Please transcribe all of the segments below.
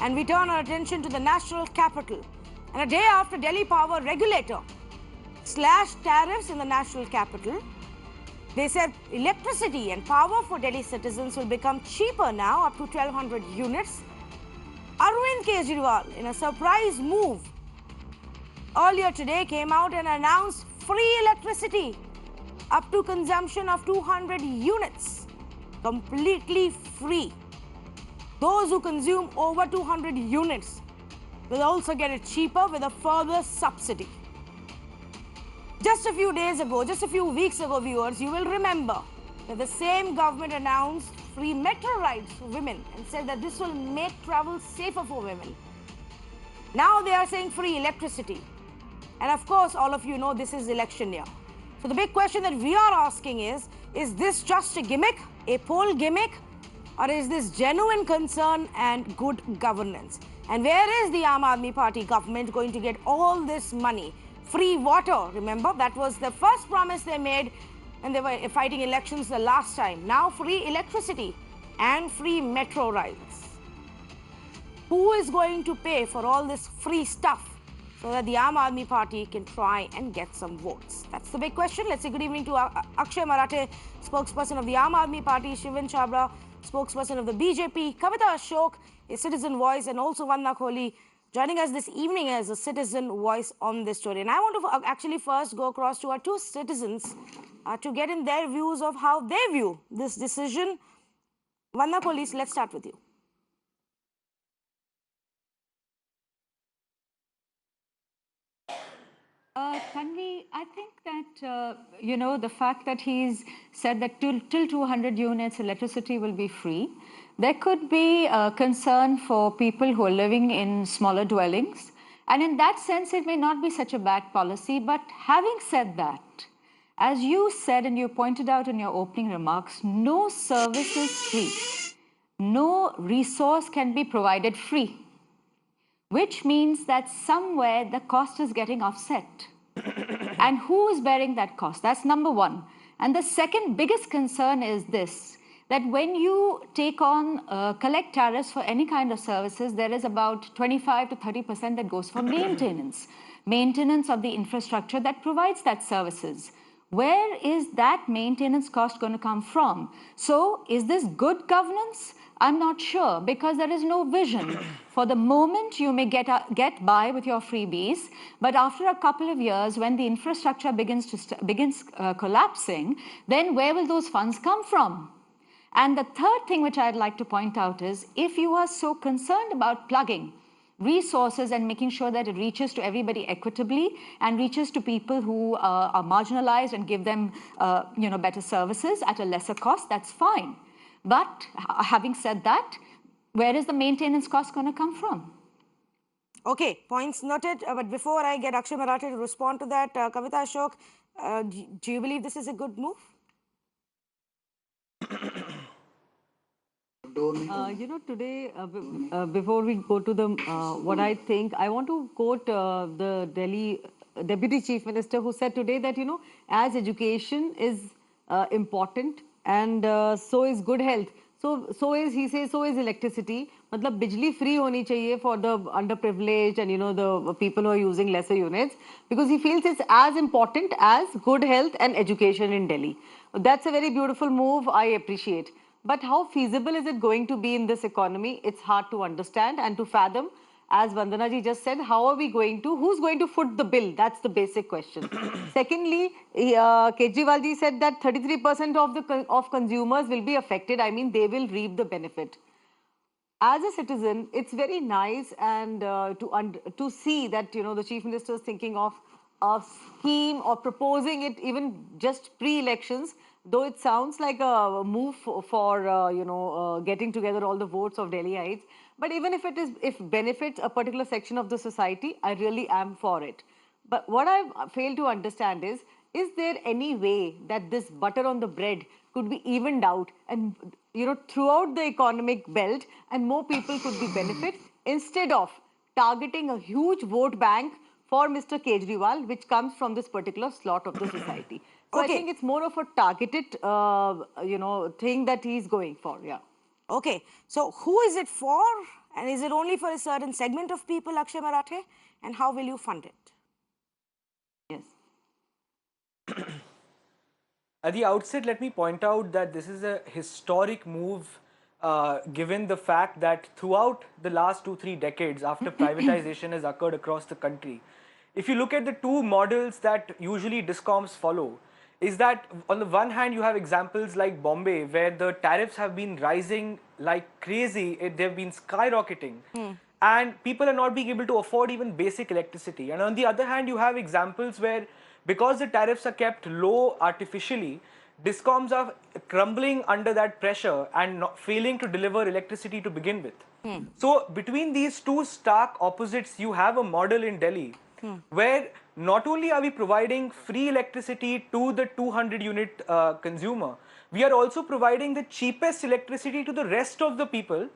And we turn our attention to the national capital. And a day after Delhi power regulator slashed tariffs in the national capital, they said electricity and power for Delhi citizens will become cheaper now, up to 1,200 units. Arvind Kejriwal, in a surprise move, earlier today came out and announced free electricity up to consumption of 200 units, completely free. Those who consume over 200 units will also get it cheaper with a further subsidy. Just a few days ago, just a few weeks ago, viewers, you will remember that the same government announced free metro rides for women and said that this will make travel safer for women. Now they are saying free electricity. And of course, all of you know this is election year. So the big question that we are asking is this just a gimmick, a poll gimmick, or is this genuine concern and good governance? And where is the Aam Aadmi Party government going to get all this money? Free water, remember, that was the first promise they made when they were fighting elections the last time. Now free electricity and free metro rides. Who is going to pay for all this free stuff so that the Aam Aadmi Party can try and get some votes? That's the big question. Let's say good evening to Akshay Marathe, spokesperson of the Aam Aadmi Party, Shivan Chabra, spokesperson of the BJP, Kavita Ashok, a citizen voice, and also Vandana Kohli, joining us this evening as a citizen voice on this story. And I want to actually first go across to our two citizens to get in their views of how they view this decision. Vandana Kohli, let's start with you. Tanvi, I think that, the fact that he's said that till 200 units electricity will be free, there could be a concern for people who are living in smaller dwellings. And in that sense, it may not be such a bad policy. But having said that, as you said and you pointed out in your opening remarks, no service is free. No resource can be provided free, which means that somewhere the cost is getting offset. And who is bearing that cost? That's number one. And the second biggest concern is this, that when you take on collect tariffs for any kind of services, there is about 25 to 30% that goes for maintenance. Maintenance of the infrastructure that provides that services. Where is that maintenance cost going to come from? So is this good governance? I'm not sure, because there is no vision. For the moment, you may get by with your freebies, but after a couple of years, when the infrastructure begins collapsing, then where will those funds come from? And the third thing which I'd like to point out is, if you are so concerned about plugging resources and making sure that it reaches to everybody equitably and reaches to people who are marginalized and give them better services at a lesser cost, that's fine. But having said that, where is the maintenance cost going to come from? Okay, points noted. But before I get Akshay Marathe to respond to that, Kavita Ashok, do you believe this is a good move? Today, before we go to the what I think, I want to quote the Delhi Deputy Chief Minister, who said today that, as education is important, and so is good health. So is, he says, so is electricity. Matlab, bijli free honi chahiye for the underprivileged and, the people who are using lesser units, because he feels it's as important as good health and education in Delhi. That's a very beautiful move. I appreciate. But how feasible is it going to be in this economy? It's hard to understand and to fathom. As Vandana ji just said, how are we going to, who's going to foot the bill? That's the basic question. Secondly, Kejriwal ji said that 33% of consumers will be affected. I mean, they will reap the benefit. As a citizen, it's very nice and to see that, the Chief Minister is thinking of a scheme or proposing it even just pre-elections, though it sounds like a move for getting together all the votes of Delhiites. But even if it benefits a particular section of the society, I really am for it. But what I fail to understand is there any way that this butter on the bread could be evened out and, throughout the economic belt, and more people could be benefit instead of targeting a huge vote bank for Mr. Kejriwal, which comes from this particular slot of the society. So okay. I think it's more of a targeted, thing that he's going for, yeah. Okay, so who is it for And is it only for a certain segment of people, Akshay Marathe? And how will you fund it? Yes. At the outset, let me point out that this is a historic move given the fact that throughout the last 2-3 decades after privatization has occurred across the country, if you look at the two models that usually discoms follow, is that on the one hand you have examples like Bombay where the tariffs have been rising like crazy, they've been skyrocketing and people are not being able to afford even basic electricity. And on the other hand you have examples where because the tariffs are kept low artificially, discoms are crumbling under that pressure and not failing to deliver electricity to begin with. So between these two stark opposites, you have a model in Delhi where not only are we providing free electricity to the 200 unit consumer, we are also providing the cheapest electricity to the rest of the people.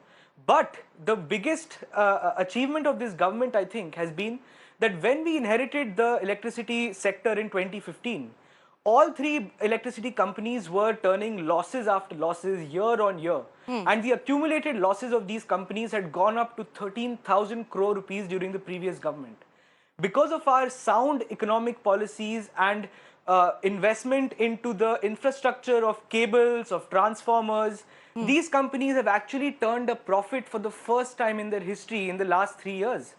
But the biggest achievement of this government, I think, has been that when we inherited the electricity sector in 2015, all three electricity companies were turning losses after losses year on year. And the accumulated losses of these companies had gone up to 13,000 crore rupees during the previous government. Because of our sound economic policies and investment into the infrastructure of cables, of transformers, these companies have actually turned a profit for the first time in their history in the last 3 years.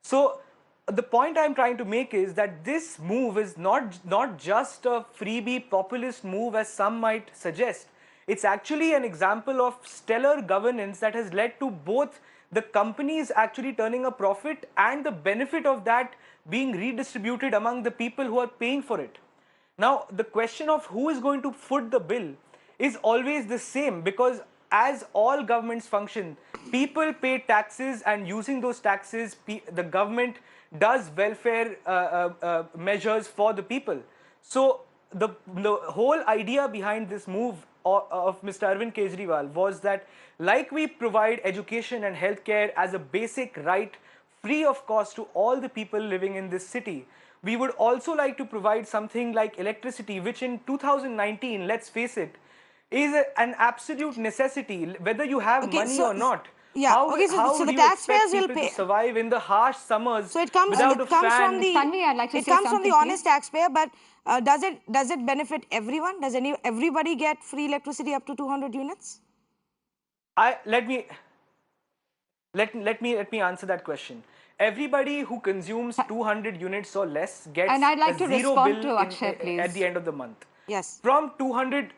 So the point I'm trying to make is that this move is not just a freebie populist move as some might suggest. It's actually an example of stellar governance that has led to both the companies actually turning a profit and the benefit of that being redistributed among the people who are paying for it. Now, the question of who is going to foot the bill is always the same, because as all governments function, people pay taxes, and using those taxes, the government does welfare measures for the people. So the whole idea behind this move of Mr. Arvind Kejriwal was that, like we provide education and healthcare as a basic right free of cost to all the people living in this city, we would also like to provide something like electricity, which in 2019, let's face it, is an absolute necessity, whether you have money or not. Yeah. How So do the you taxpayers expect will people pay to survive in the harsh summers So it comes without a fan? from the Tanvi, I'd like to it say comes from the something, honest please. taxpayer, but does it benefit everyone? Does everybody get free electricity up to 200 units? Let me answer that question. Everybody who consumes 200 units or less gets And I'd like a to zero respond bill to Akshay, please. at the end of the month. Yes. From 200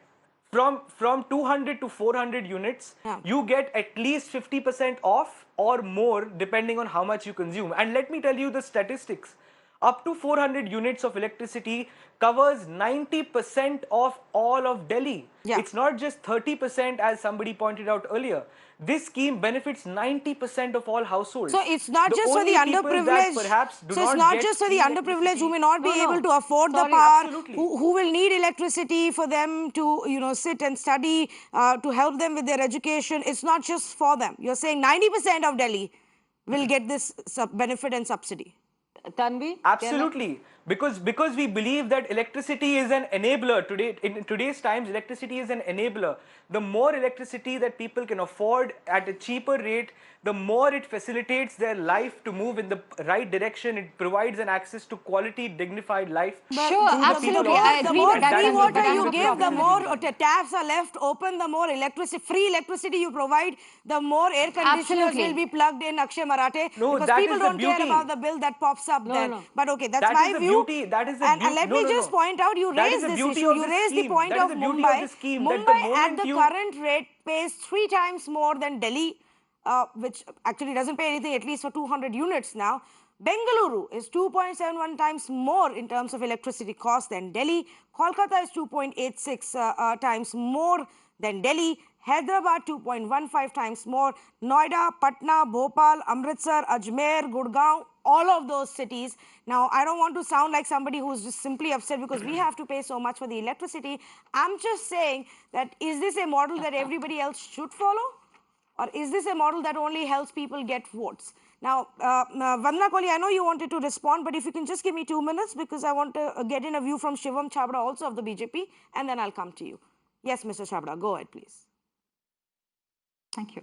to 400 units, you get at least 50% off or more depending on how much you consume. And let me tell you the statistics. Up to 400 units of electricity covers 90% of all of Delhi. Yeah. It's not just 30% as somebody pointed out earlier. This scheme benefits 90% of all households. So it's not just for the underprivileged. So it's not just for the underprivileged who may not be able to afford the power, who will need electricity for them to sit and study, to help them with their education. It's not just for them. You're saying 90% of Delhi will get this benefit and subsidy. Tanvi? Absolutely. Because we believe that electricity is an enabler. In today's times, electricity is an enabler. The more electricity that people can afford at a cheaper rate, the more it facilitates their life to move in the right direction. It provides an access to quality, dignified life. Sure, absolutely. I agree The more that free water you the give, the problem. more taps are left open, the more free electricity you provide, the more air conditioners will be plugged in, Akshay Marathe. No, because that people is the don't care beauty. about the bill that pops up there. no. But okay, that's That my is the view. beauty. That is the And beauty. let me just point out, you That is raised the this beauty issue. of You this raised the scheme. point That is of the beauty of Mumbai. this scheme, that the Mumbai at moment the current rate pays 3 times more than Delhi, which actually doesn't pay anything, at least for 200 units now. Bengaluru is 2.71 times more in terms of electricity cost than Delhi. Kolkata is 2.86 times more than Delhi. Hyderabad 2.15 times more. Noida, Patna, Bhopal, Amritsar, Ajmer, Gurgaon, all of those cities. Now, I don't want to sound like somebody who's just simply upset because we have to pay so much for the electricity. I'm just saying that is this a model that everybody else should follow? Or is this a model that only helps people get votes? Now, Vandana Kohli, I know you wanted to respond, but if you can just give me 2 minutes because I want to get in a view from Shivam Chabra also of the BJP, and then I'll come to you. Yes, Mr. Chabra, go ahead, please. Thank you.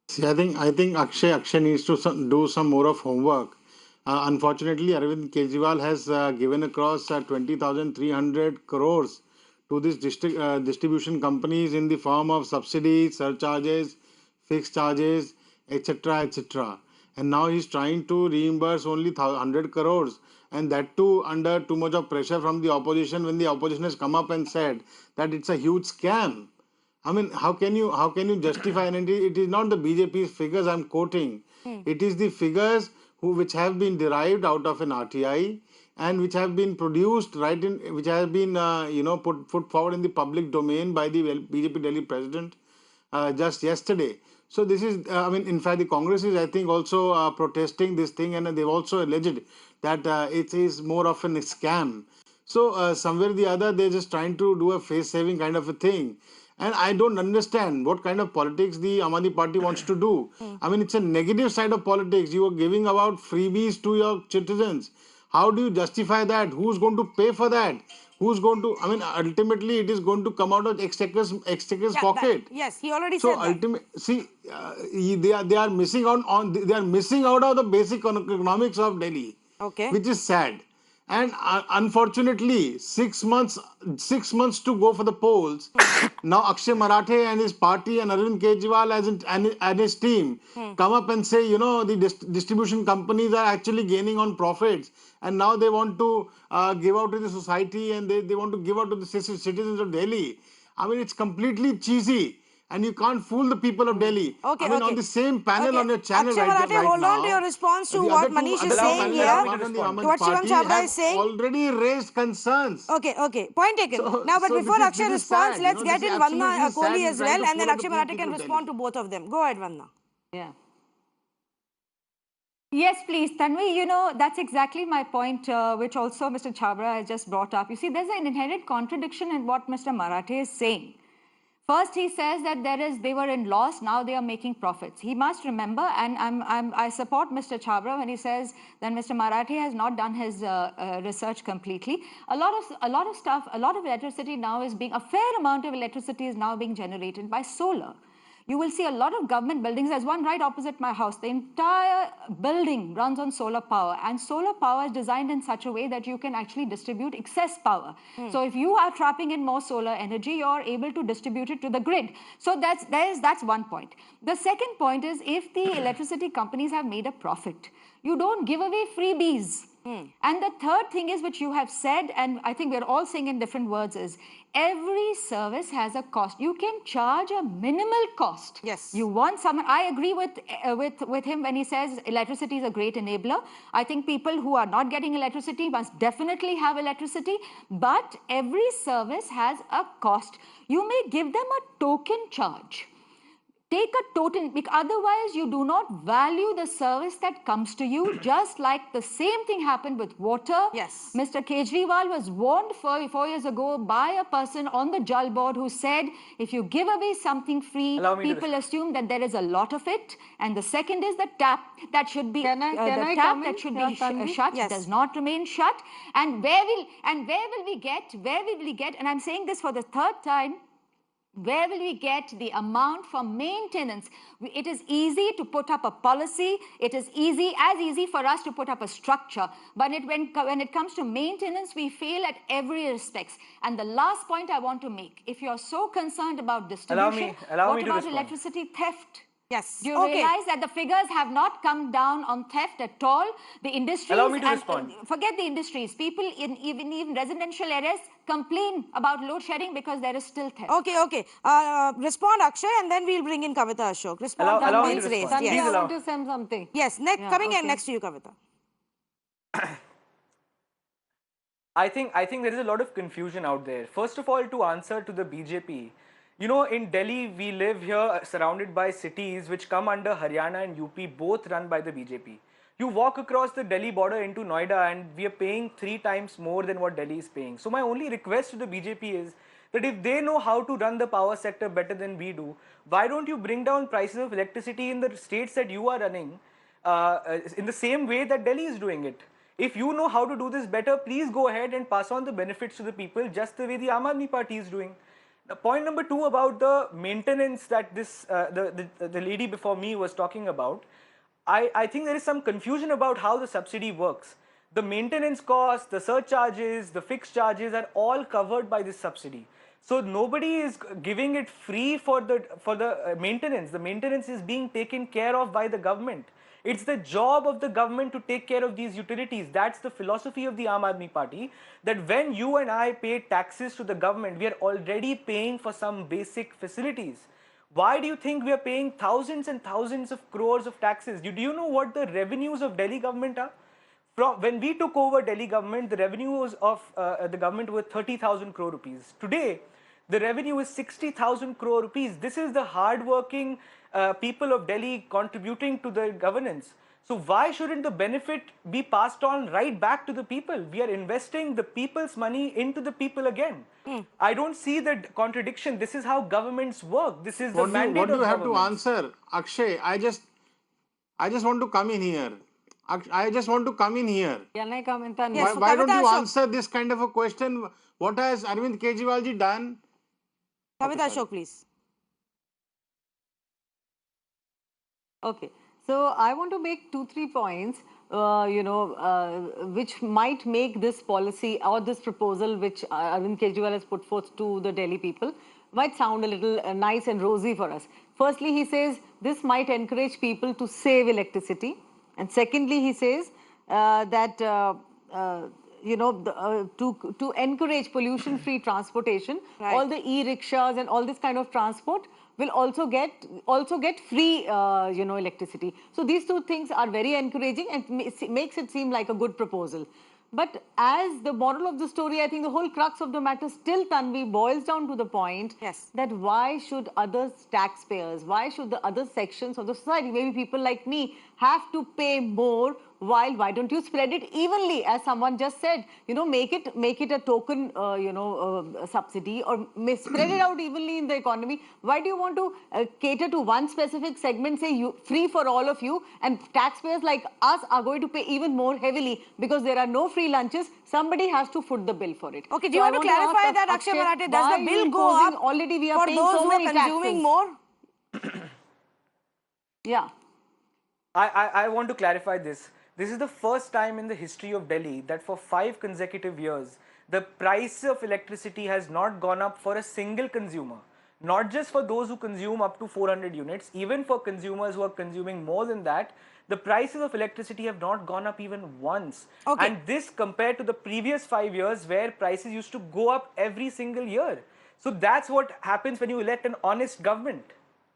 See, I think Akshay needs to do some more of homework. Unfortunately, Arvind Kejriwal has given across 20,300 crores to these distribution companies in the form of subsidies, surcharges, fixed charges, etc., etc. And now he's trying to reimburse only 100 crores, and that too under too much of pressure from the opposition, when the opposition has come up and said that it's a huge scam. I mean, how can you justify? And it is not the BJP's figures I'm quoting. It is the figures which have been derived out of an RTI and which have been produced which have been put forward in the public domain by the BJP Delhi president just yesterday. So this is, in fact, the Congress is, I think, also protesting this thing, and they've also alleged that it is more of a scam. So somewhere or the other, they're just trying to do a face-saving kind of a thing. And I don't understand what kind of politics the Aam Aadmi Party wants to do. I mean, it's a negative side of politics. You are giving about freebies to your citizens. How do you justify that? Who's going to pay for that? Who's going to? I mean, ultimately, it is going to come out of exchequer's pocket. Yes, he already So said that. see, they are missing out on they are missing out of the basic economics of Delhi, Okay. which is sad. And unfortunately, 6 months to go for the polls. Now Akshay Marathe and his party and Arvind Kejriwal and his team come up and say, the distribution companies are actually gaining on profits, and now they want to give out to the society, and they want to give out to the citizens of Delhi. I mean, it's completely cheesy. And you can't fool the people of Delhi. Okay, On the same panel on your channel Akshay right Marathe, hold now, on to your response to the what other two Manish is other saying panelists here, not on the Aam to Aadmi what Shivam Party Chabra have is saying. already raised concerns. Okay, point taken. So- Now, but so before this Akshay is responds, sad, let's get this in is Vandana absolutely sad Kohli in as trying well, to and then fool Akshay the Marathe people can of respond Delhi. to both of them. Go ahead, Vandana. Yeah. Yes, please, Tanvi, that's exactly my point, which also Mr. Chabra has just brought up. You see, there's an inherent contradiction in what Mr. Marathe is saying. First, he says that they were in loss, now they are making profits. He must remember, and I support Mr. Chabra when he says that Mr. Marathe has not done his research completely. A lot of electricity now is a fair amount of electricity is now being generated by solar. You will see a lot of government buildings. There's one right opposite my house. The entire building runs on solar power, and solar power is designed in such a way that you can actually distribute excess power. So if you are trapping in more solar energy, you're able to distribute it to the grid. So that's one point. The second point is, if the electricity companies have made a profit, you don't give away freebies. And the third thing is, which you have said, and I think we're all saying in different words, is every service has a cost. You can charge a minimal cost. Yes. You want someone. I agree with him when he says electricity is a great enabler. I think people who are not getting electricity must definitely have electricity. But every service has a cost. You may give them a token charge. Take a token, because otherwise you do not value the service that comes to you. Just like the same thing happened with water. Yes. Mr. Kejriwal was warned 4 years ago by a person on the Jal board who said, if you give away something free, people assume that there is a lot of it. And the second is the tap that should be shut does not remain shut. And where will we get? And I'm saying this for the third time. Where will we get the amount for maintenance? It is easy to put up a policy. It is as easy for us to put up a structure. But when it comes to maintenance, we fail at every respect. And the last point I want to make, if you're so concerned about distribution, what about electricity theft? Yes. Do you realize that the figures have not come down on theft at all? The industries, Allow me to respond. Forget the industries. People in even residential areas complain about load shedding because there is still theft. Okay. Respond, Akshay, and then we'll bring in Kavita Ashok. Respond. Allow me to raised. respond. Yes. I want to say something. Yes. Coming in next to you, Kavita. I think there is a lot of confusion out there. First of all, to answer to the BJP, in Delhi, we live here surrounded by cities which come under Haryana and UP, both run by the BJP. You walk across the Delhi border into Noida and we are paying 3 times more than what Delhi is paying. So my only request to the BJP is that if they know how to run the power sector better than we do, why don't you bring down prices of electricity in the states that you are running in the same way that Delhi is doing it? If you know how to do this better, please go ahead and pass on the benefits to the people just the way the Aam Aadmi Party is doing. The point number two about the maintenance that the lady before me was talking about, I think there is some confusion about how the subsidy works. The maintenance costs, the surcharges, the fixed charges are all covered by this subsidy. So nobody is giving it free for the maintenance. The maintenance is being taken care of by the government. It's the job of the government to take care of these utilities. That's the philosophy of the Aam Aadmi Party, that when you and I pay taxes to the government, we are already paying for some basic facilities. Why do you think we are paying thousands and thousands of crores of taxes? Do you know what the revenues of Delhi government are? When we took over Delhi government, the revenues of the government were 30,000 crore rupees. Today, the revenue is 60,000 crore rupees. This is the hard-working people of Delhi contributing to the governance. So why shouldn't the benefit be passed on right back to the people? We are investing the people's money into the people again. I don't see the contradiction. This is how governments work. This is the mandate of What do you have to governments. answer, Akshay? I just want to come in here. I just want to come in here. Can I come in? Tan? Yes. Why don't Kavita you Ashok. answer this kind of a question? What has Arvind Kejriwal ji done? Kavita Ashok, please. Okay, so I want to make 2-3 points, which might make this policy or this proposal which Arvind Kejriwal has put forth to the Delhi people might sound a little nice and rosy for us. Firstly, he says this might encourage people to save electricity. And secondly, he says that to encourage pollution-free transportation, Right. all the e-rickshaws and all this kind of transport will also get free electricity. So these two things are very encouraging and makes it seem like a good proposal. But as the moral of the story, I think the whole crux of the matter still, Tanvi, boils down to the point Yes. that why should other taxpayers, why should the other sections of the society, maybe people like me, have to pay more? Why don't you spread it evenly, as someone just said? Make it a token, subsidy, or spread it out evenly in the economy. Why do you want to cater to one specific segment, say free for all of you, and taxpayers like us are going to pay even more heavily because there are no free lunches? Somebody has to foot the bill for it. Okay, do you want to clarify that, Akshay Marathe? Does the bill go up Already we are for paying those so who are many consuming taxes. more? Yeah. I want to clarify this. This is the first time in the history of Delhi that for 5 consecutive years, the price of electricity has not gone up for a single consumer. Not just for those who consume up to 400 units, even for consumers who are consuming more than that, the prices of electricity have not gone up even once. Okay. And this compared to the previous 5 years where prices used to go up every single year. So that's what happens when you elect an honest government.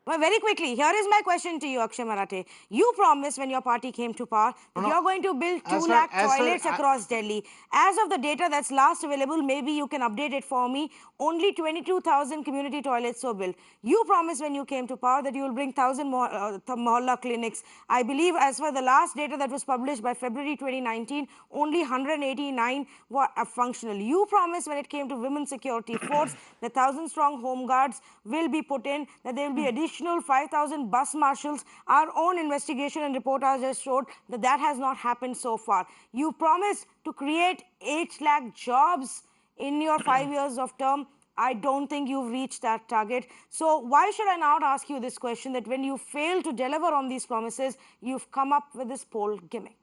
Well, very quickly, here is my question to you, Akshay Marathe. You promised when your party came to power that you're going to build 2 lakh toilets across Delhi. As of the data that's last available, maybe you can update it for me, only 22,000 community toilets were built. You promised when you came to power that you will bring 1,000 more mohalla clinics. I believe as for the last data that was published by February 2019, only 189 were functional. You promised when it came to women's security force, the 1,000-strong home guards will be put in, that there will be additional 5,000 bus marshals. Our own investigation and reportage has showed that that has not happened so far. You promised to create 8 lakh jobs in your 5 years of term. I don't think you've reached that target. So why should I now ask you this question, that when you fail to deliver on these promises, you've come up with this poll gimmick?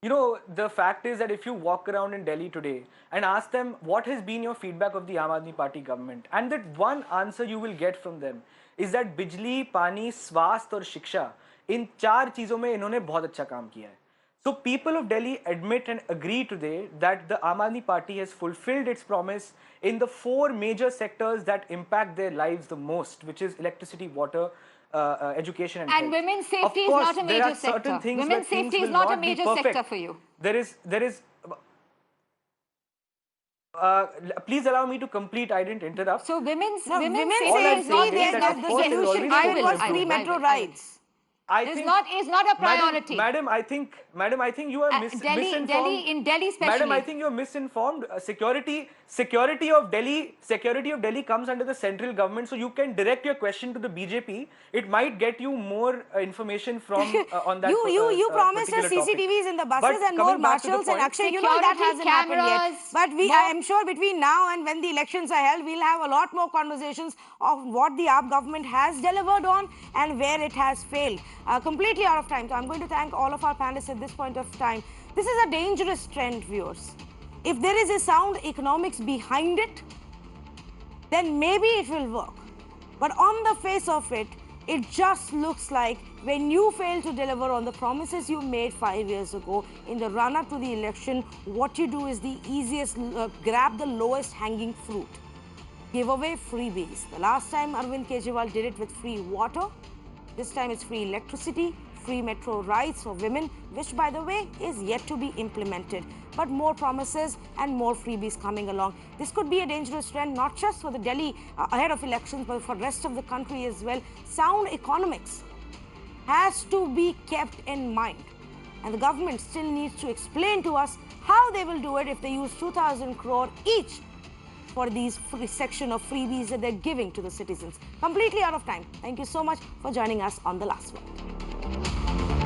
You know, the fact is that if you walk around in Delhi today and ask them what has been your feedback of the Aam Aadmi Party government, and that one answer you will get from them is that बिजली, पानी, स्वास्थ्य और शिक्षा, इन 4 चीजों में इन्होंने बहुत अच्छा काम किया है. So people of Delhi admit and agree today that the Aam Aadmi Party has fulfilled its promise in the 4 major sectors that impact their lives the most, which is electricity, water, education and health. women's safety is Of course, not a there are major certain sector. things Women's where things safety is will not a be major perfect. sector for you. There is please allow me to complete. I didn't interrupt. So women's No, women's safety All I'm is safety, not saying is the that of course there is solution always given scope for was free improvement. metro rides. is not a priority. Madam, I think you are misinformed. Delhi especially. Madam, I think you are misinformed. Security of Delhi comes under the central government, so you can direct your question to the BJP. It might get you more information from on that. You promised us CCTVs in the buses and more marshals and Akshay. You know that hasn't happened yet. But I am sure between now and when the elections are held, we'll have a lot more conversations of what the AAP government has delivered on and where it has failed. Completely out of time. So I'm going to thank all of our panelists at this point of time. This is a dangerous trend, viewers. If there is a sound economics behind it, then maybe it will work. But on the face of it, it just looks like when you fail to deliver on the promises you made 5 years ago in the run-up to the election, what you do is the easiest, grab the lowest hanging fruit. Give away freebies. The last time Arvind Kejriwal did it with free water. This time it's free electricity, free metro rides for women, which by the way is yet to be implemented. But more promises and more freebies coming along. This could be a dangerous trend, not just for the Delhi ahead of elections, but for the rest of the country as well. Sound economics has to be kept in mind. And the government still needs to explain to us how they will do it if they use 2,000 crore each for these section of freebies that they're giving to the citizens. Completely out of time. Thank you so much for joining us on The Last Word.